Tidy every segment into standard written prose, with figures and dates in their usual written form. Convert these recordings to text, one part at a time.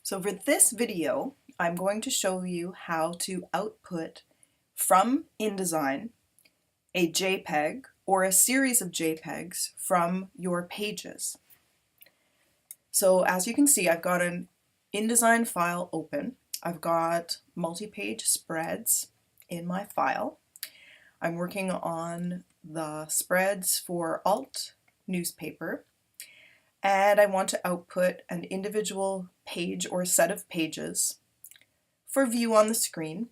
So for this video, I'm going to show you how to output from InDesign a JPEG or a series of JPEGs from your pages. So as you can see, I've got an InDesign file open. I've got multi-page spreads in my file. I'm working on the spreads for alt newspaper, and I want to output an individual page or set of pages for view on the screen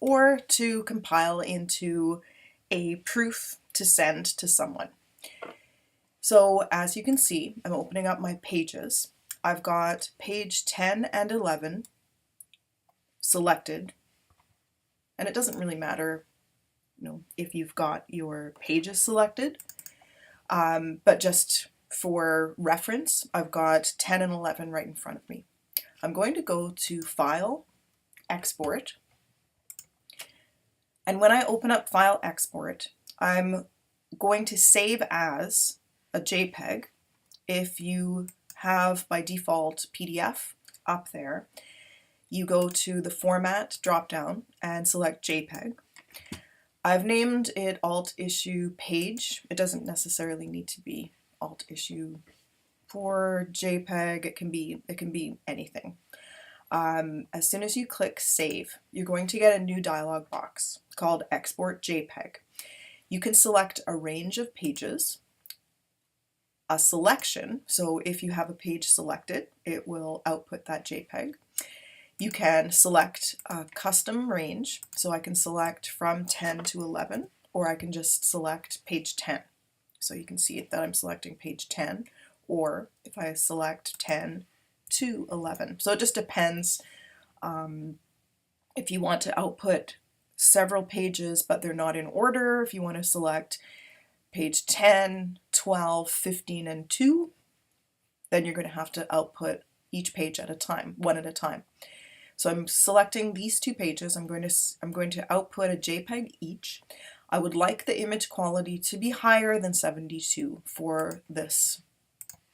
or to compile into a proof to send to someone. So as you can see, I'm opening up my pages. I've got page 10 and 11 selected, and it doesn't really matter, if you've got your pages selected, but just for reference, I've got 10 and 11 right in front of me. I'm going to go to File, Export, and when I open up File Export, I'm going to save as a JPEG. If you have by default PDF up there, you go to the Format drop-down and select JPEG. I've named it Alt Issue Page. It doesn't necessarily need to be Alt Issue for JPEG. It can be anything. As soon as you click Save, you're going to get a new dialog box called Export JPEG. You can select a range of pages, a selection, so if you have a page selected, it will output that JPEG. You can select a custom range, so I can select from 10 to 11, or I can just select page 10. So you can see that I'm selecting page 10, or if I select 10 to 11. So it just depends if you want to output several pages but they're not in order, if you want to select page 10, 12, 15, and 2, then you're going to have to output each page at a time, one at a time. So I'm selecting these two pages. I'm going to output a JPEG each. I would like the image quality to be higher than 72 for this.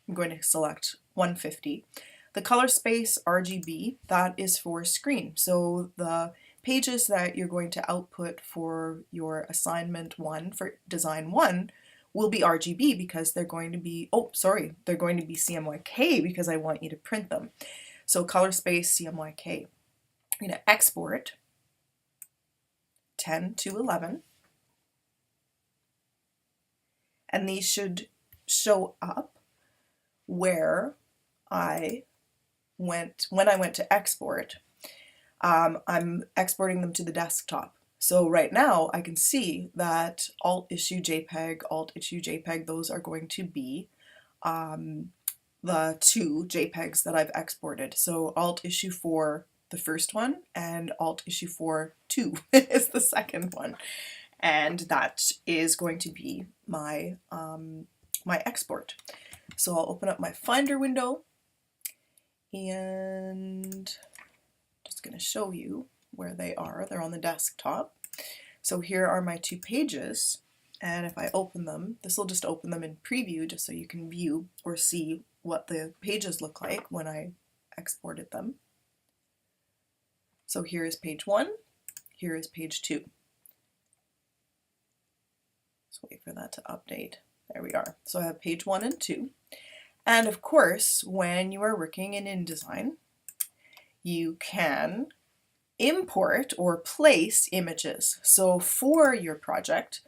I'm going to select 150. The color space RGB, that is for screen. So the pages that you're going to output for your assignment 1, for design 1, will be RGB because they're going to be, they're going to be CMYK because I want you to print them. So color space CMYK. I'm going to export 10 to 11, and these should show up where I went when I went to export. I'm exporting them to the desktop. So right now I can see that Alt Issue JPEG, Alt Issue JPEG, those are going to be the two JPEGs that I've exported. So Alt Issue 4, the first one, and Alt Issue 4 2 is the second one. And that is going to be my, my export. So I'll open up my Finder window and just going to show you where they are. They're on the desktop. So here are my two pages, and if I open them, this will just open them in preview just so you can view or see what the pages look like when I exported them. So here is page 1, here is page 2. Let's wait for that to update. There we are. So I have page 1 and 2. And of course, when you are working in InDesign, you can import or place images. So for your project,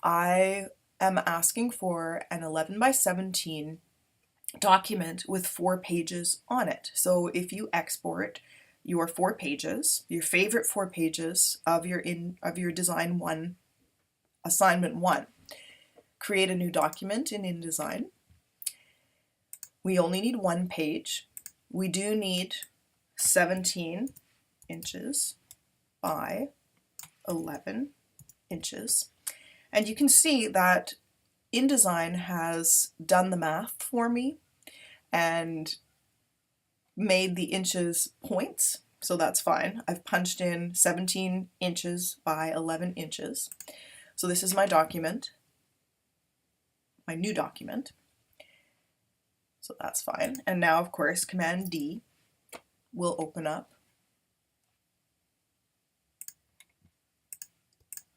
I am asking for an 11 by 17 document with 4 pages on it. So if you export your 4 pages, your favorite 4 pages of your design 1, assignment 1, create a new document in InDesign. We only need 1 page. We do need 17 inches by 11 inches. And you can see that InDesign has done the math for me and made the inches points, so that's fine. I've punched in 17 inches by 11 inches. So this is my document, my new document. So that's fine. And now, of course, Command D will open up.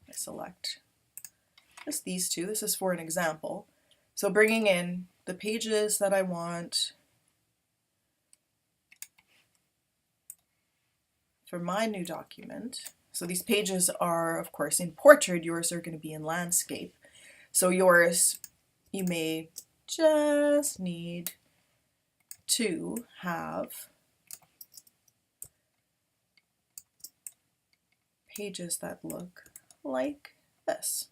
I select just these two. This is for an example. So bringing in the pages that I want for my new document. So these pages are, of course, in portrait. Yours are going to be in landscape. So yours, you may just need to have pages that look like this.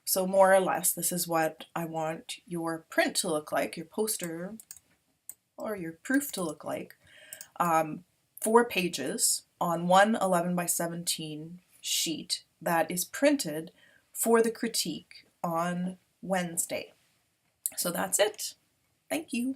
So more or less, this is what I want your print to look like, your poster or your proof to look like. 4 pages on one 11 by 17 sheet that is printed for the critique on Wednesday. So that's it. Thank you.